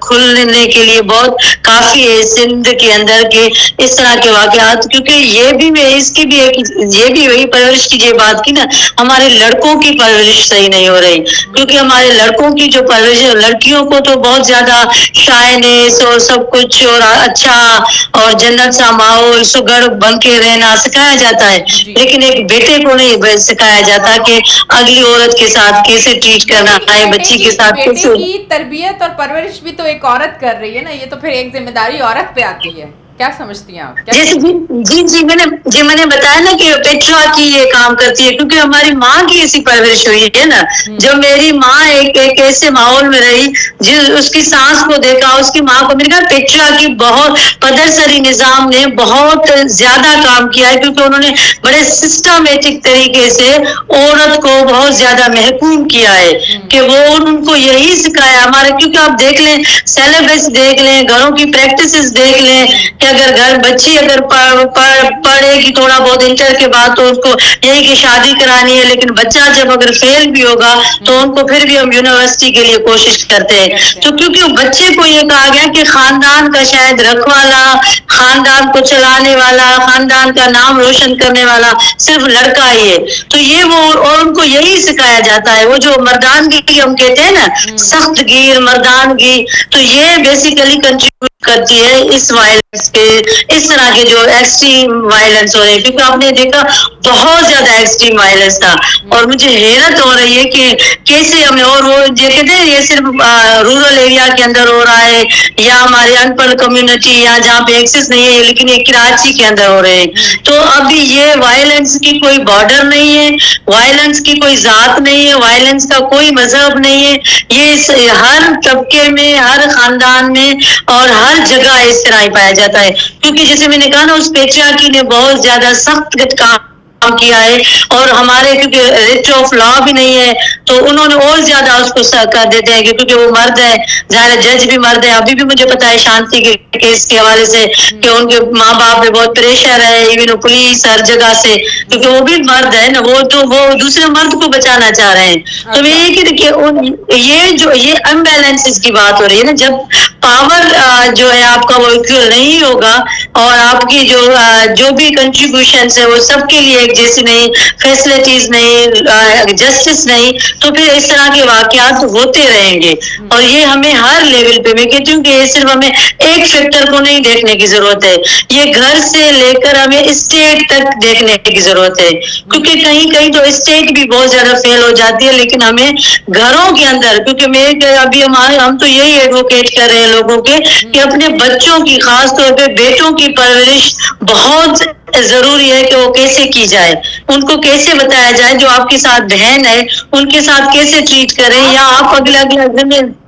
کھلنے کے لیے بہت کافی ہے سندھ کے اندر کے اس طرح کے واقعات. کیونکہ یہ بھی اس کی بھی ایک یہ بھی وہی پرورش کی جو بات کی نا, ہمارے لڑکوں کی پرورش صحیح نہیں ہو رہی. کیونکہ ہمارے لڑکوں کی جو پرورش ہے, لڑکیوں کو تو بہت زیادہ شائنس اور سب کچھ اور اچھا اور جنت سا ماحول سگڑ بن کے رہنا سکھایا جاتا ہے, لیکن ایک بیٹے کو نہیں سکھایا جاتا کہ اگلی عورت کے ساتھ کیسے ٹریٹ کرنا ہے, بچی کے ساتھ بیٹے کی تربیت اور پرورش بھی تو ایک عورت کر رہی ہے نا, یہ تو پھر ایک ذمہ داری عورت پہ آتی ہے. کیا سمجھتی ہیں آپ؟ جی میں نے بتایا نا کہ پیٹرا کی یہ کام کرتی ہے, کیونکہ ہماری ماں کی ایسی پرورش ہوئی ہے نا. جو میری ماں ایک ایسے ماحول میں رہی, اس کی سانس کو دیکھا, اس کی ماں کو میں نے کہا پیٹرا کی بہت پدر سری نظام نے بہت زیادہ کام کیا ہے, کیونکہ انہوں نے بڑے سسٹمیٹک طریقے سے عورت کو بہت زیادہ محکوم کیا ہے کہ وہ ان کو یہی سکھایا ہمارے. کیونکہ آپ دیکھ لیں سیلیبس دیکھ لیں, گھروں کی پریکٹسز دیکھ لیں کہ اگر بچی اگر پڑھے گی تھوڑا بہت انٹر کے بعد تو اس کو یہی کہ شادی کرانی ہے, لیکن بچہ جب اگر فیل بھی ہوگا تو ان کو پھر بھی ہم یونیورسٹی کے لیے کوشش کرتے ہیں. تو کیونکہ بچے کو یہ کہا گیا کہ خاندان کا شاید رکھوالا, خاندان کو چلانے والا, خاندان کا نام روشن کرنے والا صرف لڑکا ہی ہے. تو یہ وہ اور ان کو یہی سکھایا جاتا ہے, وہ جو مردانگی ہم کہتے ہیں نا, سخت گیر مردانگی, تو یہ بیسیکلی کنٹریبیوٹ کرتی ہے اس وائلنس کے, اس طرح کے جو ایکسٹریم وائلنس ہو رہے ہیں. کیونکہ آپ نے دیکھا بہت زیادہ ایکسٹریم وائلنس تھا, اور مجھے حیرت ہو رہی ہے کہ کیسے ہمیں, اور وہ یہ کہتے ہیں یہ صرف رورل ایریا کے اندر ہو رہا ہے یا ہمارے ان پڑھ کمیونٹی یا جہاں پہ ایکسس نہیں ہے, لیکن یہ کراچی کے اندر ہو رہے ہیں. تو ابھی یہ وائلنس کی کوئی بارڈر نہیں ہے, وائلنس کی کوئی ذات نہیں ہے, وائلنس کا کوئی مذہب نہیں ہے. یہ ہر طبقے میں, ہر خاندان میں اور ہر جگہ اس طرح ہی پایا جاتا ہے. کیونکہ جیسے میں نے کہا نا, اس پیٹریارکی نے بہت زیادہ سخت کام کیا ہے, اور ہمارے کیونکہ ریٹ آف لا بھی نہیں ہے تو انہوں نے اور زیادہ اس کو کر دیتے ہیں, کیونکہ وہ مرد ہے, ظاہر جج بھی مرد ہے. ابھی بھی مجھے پتا ہے شانتی کے کیس کے حوالے سے کہ ان کے ماں باپ پہ بہت پریشر ہے, ایون پولیس ہر جگہ سے, کیونکہ وہ بھی مرد ہے نا, وہ تو وہ دوسرے مرد کو بچانا چاہ رہے ہیں. تو میں یہ کہ دیکھیے یہ جو یہ امبیلنس کی بات ہو رہی ہے نا, جب پاور جو ہے آپ کا وہ ایکول نہیں ہوگا اور آپ کی جو بھی کنٹریبیوشنس ہے وہ سب کے لیے ایک جیسی نہیں, فیسلٹیز نہیں, جسٹس نہیں, تو پھر اس طرح کے واقعات ہوتے رہیں گے. اور یہ ہمیں ہر لیول پہ, میں کہتی ہوں کہ یہ صرف ہمیں ایک فیکٹر کو نہیں دیکھنے کی ضرورت ہے, یہ گھر سے لے کر ہمیں اسٹیٹ تک دیکھنے کی ضرورت ہے. کیونکہ کہیں کہیں تو اسٹیٹ بھی بہت زیادہ فیل ہو جاتی ہے, لیکن ہمیں گھروں کے اندر, کیونکہ میرے ابھی ہم تو یہی ایڈوکیٹ کر رہے ہیں لوگوں کے کہ اپنے بچوں کی, خاص طور پہ بیٹوں کی پرورش بہت ضروری ہے کہ وہ کیسے کی جائے, ان کو کیسے بتایا جائے, جو آپ کے ساتھ بہن ہے ان کے ساتھ کیسے ٹریٹ کریں, یا آپ اگلا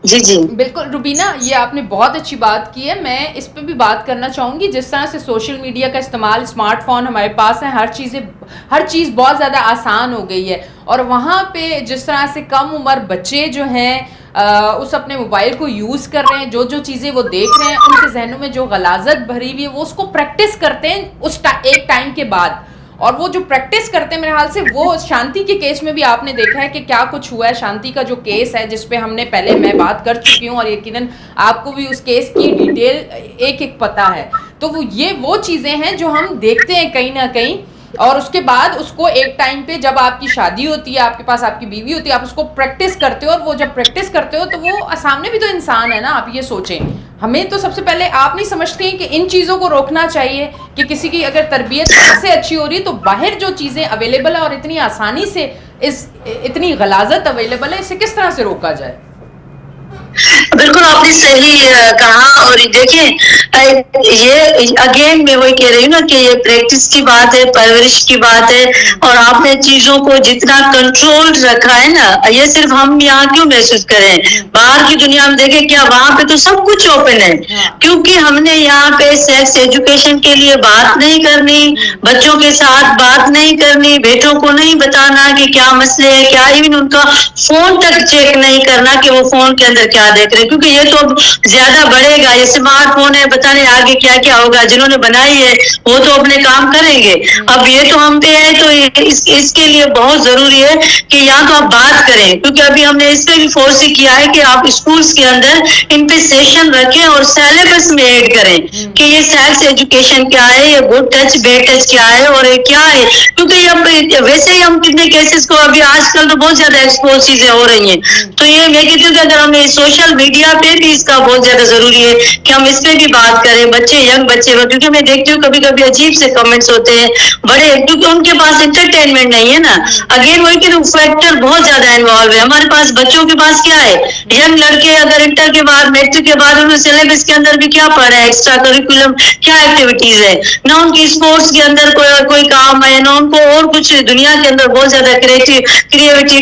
جی بالکل روبینہ, یہ آپ نے بہت اچھی بات کی ہے. میں اس پہ بھی بات کرنا چاہوں گی. جس طرح سے سوشل میڈیا کا استعمال, اسمارٹ فون ہمارے پاس ہے, ہر چیز بہت زیادہ آسان ہو گئی ہے, اور وہاں پہ جس طرح سے کم عمر بچے جو ہیں اس اپنے موبائل کو یوز کر رہے ہیں, جو چیزیں وہ دیکھ رہے ہیں ان کے ذہنوں میں جو غلاظت بھری ہوئی ہے وہ اس کو پریکٹس کرتے ہیں اس ایک ٹائم کے بعد. اور وہ جو پریکٹس کرتے ہیں میرے خیال سے, وہ شانتی کے کیس میں بھی آپ نے دیکھا ہے کہ کیا کچھ ہوا ہے. شانتی کا جو کیس ہے جس پہ ہم نے پہلے میں بات کر چکی ہوں, اور یقیناً آپ کو بھی اس کیس کی ڈیٹیل ایک پتہ ہے. تو وہ چیزیں ہیں جو ہم دیکھتے ہیں کہیں نہ کہیں, اور اس کے بعد اس کو ایک ٹائم پہ جب آپ کی شادی ہوتی ہے, آپ کے پاس آپ کی بیوی ہوتی ہے, آپ اس کو پریکٹس کرتے ہو, اور وہ جب پریکٹس کرتے ہو تو وہ سامنے بھی تو انسان ہے نا. آپ یہ سوچیں, ہمیں تو سب سے پہلے آپ نہیں سمجھتے کہ ان چیزوں کو روکنا چاہیے کہ کسی کی اگر تربیت سے اچھی ہو رہی ہے تو باہر جو چیزیں اویلیبل ہیں اور اتنی آسانی سے اتنی غلاظت اویلیبل ہے, اسے کس طرح سے روکا جائے؟ بالکل آپ نے صحیح کہا. اور دیکھیں یہ اگین میں وہی کہہ رہی ہوں نا کہ یہ پریکٹس کی بات ہے, پرورش کی بات ہے, اور آپ نے چیزوں کو جتنا کنٹرول رکھا ہے نا, یہ صرف ہم یہاں کیوں محسوس کریں, باہر کی دنیا میں دیکھیں کیا وہاں پہ تو سب کچھ اوپن ہے, کیونکہ ہم نے یہاں پہ سیکس ایجوکیشن کے لیے بات نہیں کرنی, بچوں کے ساتھ بات نہیں کرنی, بیٹوں کو نہیں بتانا کہ کیا مسئلے ہے, کیا ایون ان کا فون تک چیک نہیں کرنا کہ وہ فون کے اندر کیا دیکھ رہے. کریں, کیونکہ یہ تو اب زیادہ بڑھے گا. یہ اسمارٹ فون ہے, پتہ نہیں آگے کیا کیا ہوگا. جنہوں نے بنائی ہے وہ تو اپنے کام کریں گے, اب یہ تو ہم پہ ہے. تو اس کے لیے بہت ضروری ہے کہ یا تو آپ بات کریں, کیونکہ ابھی ہم نے اس پہ بھی فورس کیا ہے کہ آپ اسکولس کے اندر ان پہ سیشن رکھیں اور سیلیبس میں ایڈ کریں کہ یہ سیکس ایجوکیشن کیا ہے, یہ گڈ ٹچ بیڈ ٹچ کیا ہے اور یہ کیا ہے. کیونکہ یہ ویسے ہی ہم کتنے کیسز کو ابھی آج کل تو بہت زیادہ ایکسپوز چیزیں ہو رہی ہیں. تو یہ میں کہتی ہوں کہ اگر ہمیں سوشل میڈیا پہ بھی اس کا بہت زیادہ ضروری ہے کہ ہم اس پہ بھی بات کریں. بچے ینگ بچے, کیونکہ میں دیکھتی ہوں کبھی کبھی عجیب سے کمنٹس ہوتے ہیں بڑے, کیونکہ ان کے پاس انٹرٹینمنٹ نہیں ہے نا. اگین وہی کہ فیکٹر بہت زیادہ انوالو ہے. ہمارے پاس بچوں کے پاس کیا ہے, ینگ لڑکے اگر انٹر کے بعد میٹرک کے بعد انہوں سلیبس کے اندر بھی کیا پڑھ رہے ہیں, ایکسٹرا کریکولم کیا ایکٹیویٹیز ہے, نہ ان کی اسپورٹس کے اندر کوئی کام ہے, نہ ان کو اور کچھ. دنیا کے اندر بہت زیادہ کریٹیوٹی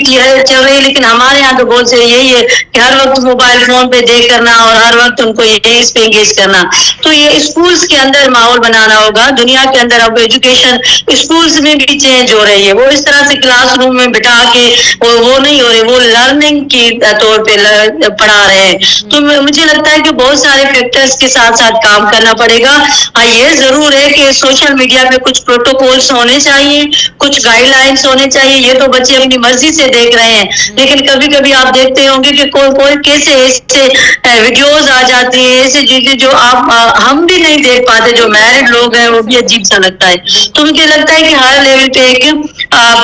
چل رہی ہے, لیکن ہمارے یہاں تو بہت سے یہی ہے کہ ہر وقت موبائل فون پہ دیکھ کرنا اور ہر وقت ان کو یہی اس پہ انگیج کرنا. تو یہ اسکولس کے اندر ماحول بنانا ہوگا. دنیا کے اندر اب ایجوکیشن اسکولس میں بھی چینج ہو رہی ہے. وہ اس طرح سے کلاس روم میں بٹھا کے وہ نہیں ہو رہے, وہ لرننگ کی طور پہ پڑھا رہے ہیں. تو مجھے لگتا ہے کہ بہت سارے فیکٹرز کے ساتھ ساتھ کام کرنا پڑے گا. یہ ضرور ہے کہ سوشل میڈیا پہ کچھ پروٹوکولس ہونے چاہیے, کچھ گائیڈ لائنس ہونے چاہیے. یہ تو بچے اپنی مرضی سے دیکھ رہے ہیں, لیکن کبھی کبھی آپ دیکھتے ہوں گے کہ کوئی کیسے ایسے ویڈیوز آ جاتی ہیں, ایسے چیزیں جو آپ ہم بھی نہیں دیکھ پاتے, جو میرڈ لوگ ہیں وہ بھی عجیب سا لگتا ہے. تو مجھے لگتا ہے کہ ہر لیول پہ ایک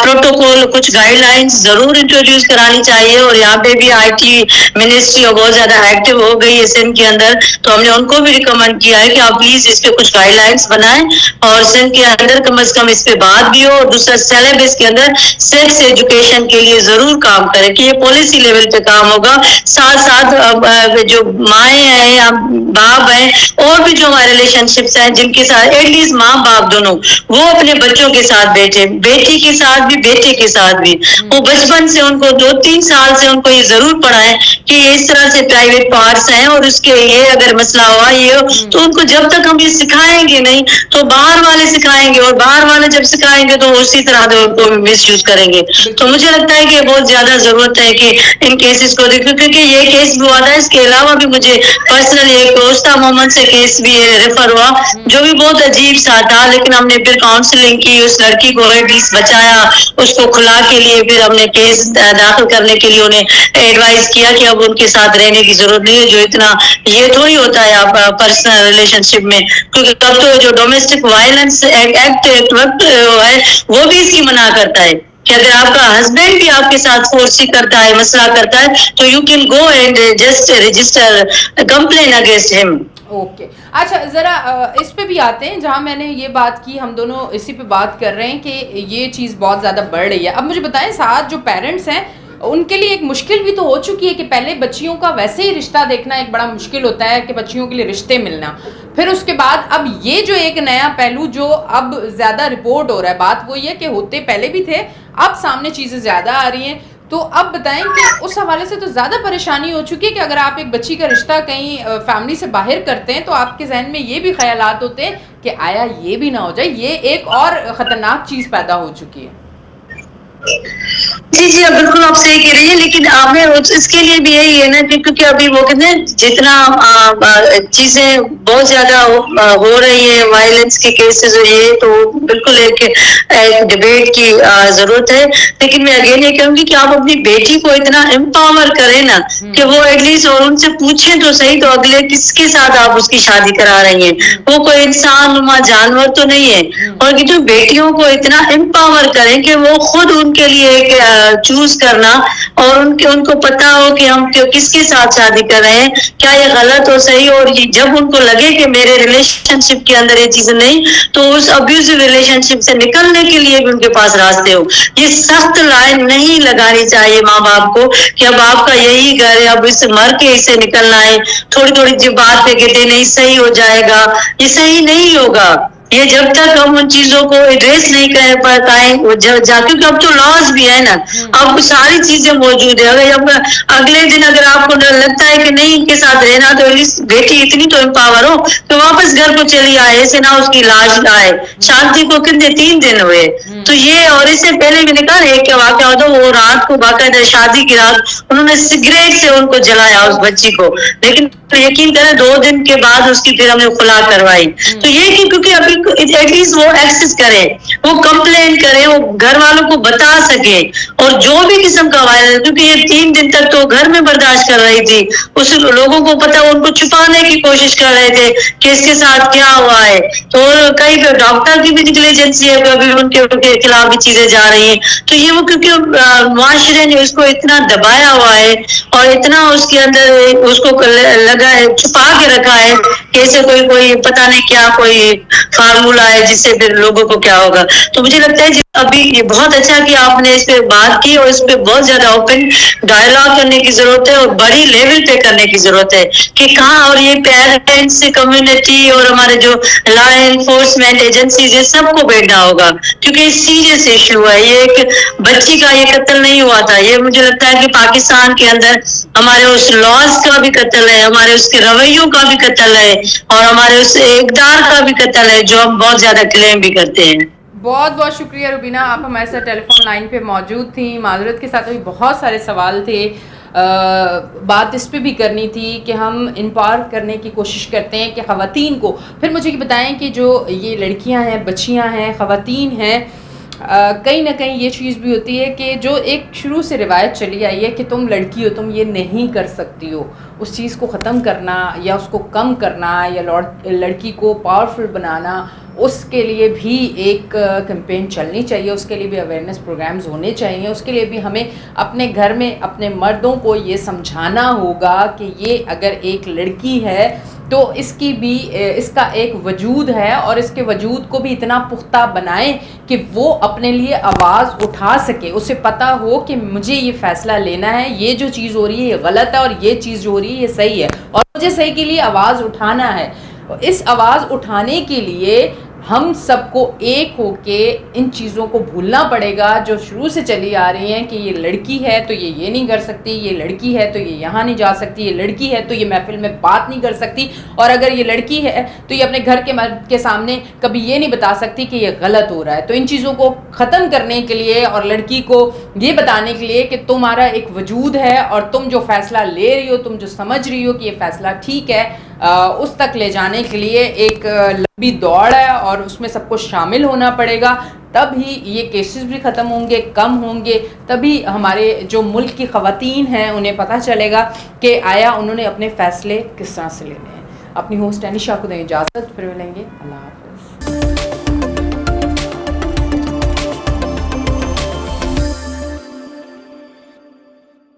پروٹوکول, کچھ گائیڈ لائنس ضرور انٹروڈیوس کرانی چاہیے. اور یہاں پہ بھی آئی ٹی منسٹری بہت زیادہ ایکٹیو ہو گئی ہے سندھ کے اندر, تو ہم نے ان کو بھی ریکمینڈ کیا ہے کہ آپ پلیز اس پہ کچھ گائیڈ لائنس بنائیں اور سندھ کے اندر کم از کم اس پہ بات بھی ہو. اور دوسرا سیلیبس کے اندر سیکس ایجوکیشن کے لیے ضرور کام کرے کہ یہ پالیسی لیول پہ کام ہوگا. ساتھ ساتھ جو مائیں ہیں یا باپ ہیں اور بھی جو ہمارے ریلیشن شپس ہیں جن کے ساتھ ایٹ لیسٹ ماں باپ دونوں وہ اپنے بچوں کے ساتھ بیٹھے, بیٹی کے ساتھ بھی بیٹے کے ساتھ بھی, وہ بچپن سے ان کو 2-3 سال سے ان کو یہ ضرور پڑھائیں کہ یہ اس طرح سے پرائیویٹ پارٹس ہیں اور اس کے یہ اگر مسئلہ ہوا یہ, تو ان کو جب تک ہم یہ سکھائیں گے نہیں تو باہر والے سکھائیں گے, اور باہر والے جب سکھائیں گے تو اسی طرح ان کو مس یوز کریں گے. تو مجھے لگتا ہے کہ بہت زیادہ ضرورت ہے کہ ان کیسز کو دیکھیں, کیونکہ یہ کیس بھی ہوا تھا. اس کے علاوہ بھی مجھے پرسنلی ایک اوستا محمد سے کیس بھی ریفر ہوا جو بھی بہت عجیب سا تھا, لیکن ہم نے پھر کاؤنسلنگ کی, اس لڑکی کو ایٹ لیسٹ بچایا, اس کو کھلا کے لیے پھر ہم نے کیس داخل کرنے کے لیے انہیں ایڈوائز کیا کہ اب ان کے ساتھ رہنے کی ضرورت نہیں ہے. جو اتنا یہ تھوڑی ہوتا ہے آپ پرسنل ریلیشن شپ میں, کیونکہ کب تو جو ڈومیسٹک وائلنس ایکٹ ہے وہ بھی اس کی منع کرتا ہے کہ اگر آپ کا ہسبینڈ بھی آپ کے ساتھ فورسی کرتا ہے, مسئلہ کرتا ہے, تو you can go and just register complain against ہم. اوکے, اچھا ذرا اس پہ بھی آتے ہیں جہاں میں نے یہ بات کی, ہم دونوں اسی پہ بات کر رہے ہیں کہ یہ چیز بہت زیادہ بڑھ رہی ہے. اب مجھے بتائیں, ساتھ جو پیرنٹس ہیں ان کے لیے ایک مشکل بھی تو ہو چکی ہے کہ پہلے بچیوں کا ویسے ہی رشتہ دیکھنا ایک بڑا مشکل ہوتا ہے کہ بچیوں کے لیے رشتے ملنا, پھر اس کے بعد اب یہ جو ایک نیا پہلو جو اب زیادہ رپورٹ ہو رہا ہے, بات وہی ہے کہ ہوتے پہلے بھی تھے, اب سامنے چیزیں زیادہ آ رہی ہیں. تو اب بتائیں کہ اس حوالے سے تو زیادہ پریشانی ہو چکی ہے کہ اگر آپ ایک بچی کا رشتہ کہیں فیملی سے باہر کرتے ہیں تو آپ کے ذہن میں یہ بھی خیالات ہوتے ہیں کہ آیا یہ بھی نہ ہو جائے, یہ ایک اور خطرناک چیز پیدا ہو چکی ہے. جی اب بالکل آپ صحیح کہہ رہی ہیں, لیکن آپ نے اس کے لیے بھی یہی ہے نا کہ کیونکہ ابھی وہ کہتے ہیں جتنا چیزیں بہت زیادہ ہو رہی ہیں, وائلنس کے کیسز, یہ تو بالکل ایک ڈبیٹ کی ضرورت ہے. لیکن میں اگین یہ کہوں گی کہ آپ اپنی بیٹی کو اتنا امپاور کریں نا کہ وہ ایٹ لیسٹ اور ان سے پوچھیں تو صحیح تو اگلے کس کے ساتھ آپ اس کی شادی کرا رہی ہیں, وہ کوئی انسان نما جانور تو نہیں ہے. اور کہ جو بیٹیوں کو اتنا امپاور کریں کہ وہ خود ان کے لیے ایک چوز کرنا, اور ان کو پتا ہو کہ ہم کس کے ساتھ شادی کر رہے ہیں, کیا یہ غلط ہو صحیح, اور جب ان کو لگے کہ میرے ریلیشن شپ کے اندر یہ چیزیں نہیں, تو اس ابیوزو ریلیشن شپ سے نکلنے کے لیے بھی ان کے پاس راستے ہو. یہ سخت لائن نہیں لگانی چاہیے ماں باپ کو کہ اب آپ کا یہی گھر ہے, اب اس سے مر کے اسے نکلنا ہے. تھوڑی تھوڑی بات پہ کہتے نہیں صحیح ہو جائے گا, یہ صحیح نہیں ہوگا. یہ جب تک ہم ان چیزوں کو ایڈریس نہیں کر پائیں کیونکہ اب تو لاز بھی ہے نا, اب ساری چیزیں موجود ہے. اگر اگلے دن اگر آپ کو لگتا ہے کہ نہیں ان کے ساتھ رہنا, تو بیٹی اتنی تو امپاور ہو کہ واپس گھر کو چلی آئے, ایسے نہ اس کی لاش آئے. شانتی کو کتنے 3 دن ہوئے. تو یہ, اور اس سے پہلے میں نے کہا ایک کیا واقعہ ہوتا, وہ رات کو باقاعدہ شادی کی رات انہوں نے سگریٹ سے ان کو جلایا اس بچی کو, لیکن یقین کریں 2 دن کے بعد اس کی پھر ہم نے خلا کروائی. تو یہ کہ کیونکہ ابھی ایٹ لیسٹ وہ ایکسس کرے, وہ کمپلین کرے, وہ گھر والوں کو بتا سکے, اور جو بھی قسم کا وائرس, کیونکہ یہ 3 دن تک تو گھر میں برداشت کر رہی تھی, اس لوگوں کو پتا, ان کو چھپانے کی کوشش کر رہے تھے کہ اس کے ساتھ کیا ہوا ہے. تو کئی ڈاکٹر کی بھی نیگلیجنسی ہے, ابھی ان کے خلاف بھی چیزیں جا رہی ہیں. تو یہ وہ کیونکہ معاشرے نے اس کو اتنا دبایا ہوا ہے اور اتنا اس کے اندر اس کو لگا ہے, چھپا کے رکھا ہے, کیسے کوئی پتہ نہیں کیا کوئی فارمولا ہے جس سے پھر لوگوں کو کیا ہوگا. تو مجھے لگتا ہے ابھی یہ بہت اچھا کہ آپ نے اس پہ بات کی, اور اس پہ بہت زیادہ اوپن ڈائلاگ کرنے کی ضرورت ہے, اور بڑی لیول پہ کرنے کی ضرورت ہے کہ کہاں, اور یہ پیرنٹس, کمیونٹی اور ہمارے جو لا انفورسمنٹ ایجنسیز, یہ سب کو بیٹھنا ہوگا, کیونکہ یہ سیریس ایشو ہے. یہ ایک بچی کا یہ قتل نہیں ہوا تھا, یہ مجھے لگتا ہے کہ پاکستان کے اندر ہمارے اس لاز کا بھی قتل ہے, ہمارے اس کے رویوں کا بھی قتل ہے, اور ہمارے اس اقدار کا بھی قتل ہے, جو ہم بہت زیادہ کلیم بھی کرتے ہیں. بہت بہت شکریہ روبینہ, آپ ہمارے ساتھ ٹیلی فون لائن پہ موجود تھیں. معذرت کے ساتھ ابھی بہت سارے سوال تھے, بات اس پہ بھی کرنی تھی کہ ہم امپاور کرنے کی کوشش کرتے ہیں کہ خواتین کو. پھر مجھے یہ بتائیں کہ جو یہ لڑکیاں ہیں, بچیاں ہیں, خواتین ہیں, کہیں نہ کہیں یہ چیز بھی ہوتی ہے کہ جو ایک شروع سے روایت چلی آئی ہے کہ تم لڑکی ہو, تم یہ نہیں کر سکتی ہو, اس چیز کو ختم کرنا یا اس کو کم کرنا یا لڑکی کو پاورفل بنانا, اس کے لیے بھی ایک کیمپین چلنی چاہیے, اس کے لیے بھی اویئرنیس پروگرامز ہونے چاہیے, اس کے لیے بھی ہمیں اپنے گھر میں اپنے مردوں کو یہ سمجھانا ہوگا کہ یہ اگر ایک لڑکی ہے تو اس کی بھی اس کا ایک وجود ہے, اور اس کے وجود کو بھی اتنا پختہ بنائیں کہ وہ اپنے لیے آواز اٹھا سکے, اسے پتہ ہو کہ مجھے یہ فیصلہ لینا ہے, یہ جو چیز ہو رہی ہے یہ غلط ہے, اور یہ چیز جو ہو رہی ہے یہ صحیح ہے, اور مجھے صحیح کے لیے آواز اٹھانا ہے. اس آواز اٹھانے کے لیے ہم سب کو ایک ہو کے ان چیزوں کو بھولنا پڑے گا جو شروع سے چلی آ رہی ہیں کہ یہ لڑکی ہے تو یہ نہیں کر سکتی, یہ لڑکی ہے تو یہ یہاں نہیں جا سکتی, یہ لڑکی ہے تو یہ محفل میں بات نہیں کر سکتی, اور اگر یہ لڑکی ہے تو یہ اپنے گھر کے مرد کے سامنے کبھی یہ نہیں بتا سکتی کہ یہ غلط ہو رہا ہے. تو ان چیزوں کو ختم کرنے کے لیے اور لڑکی کو یہ بتانے کے لیے کہ تمہارا ایک وجود ہے, اور تم جو فیصلہ لے رہی ہو, تم جو سمجھ رہی ہو کہ یہ فیصلہ ٹھیک ہے, اس تک لے جانے کے لیے ایک لمبی دوڑ ہے, اور اس میں سب کو شامل ہونا پڑے گا. تب ہی یہ کیسز بھی ختم ہوں گے, کم ہوں گے, تبھی ہمارے جو ملک کی خواتین ہیں انہیں پتہ چلے گا کہ آیا انہوں نے اپنے فیصلے کس طرح سے لینے ہیں. اپنی ہوسٹ انیشا کو دیں اجازت, پھر ملیں گے. اللہ حافظ.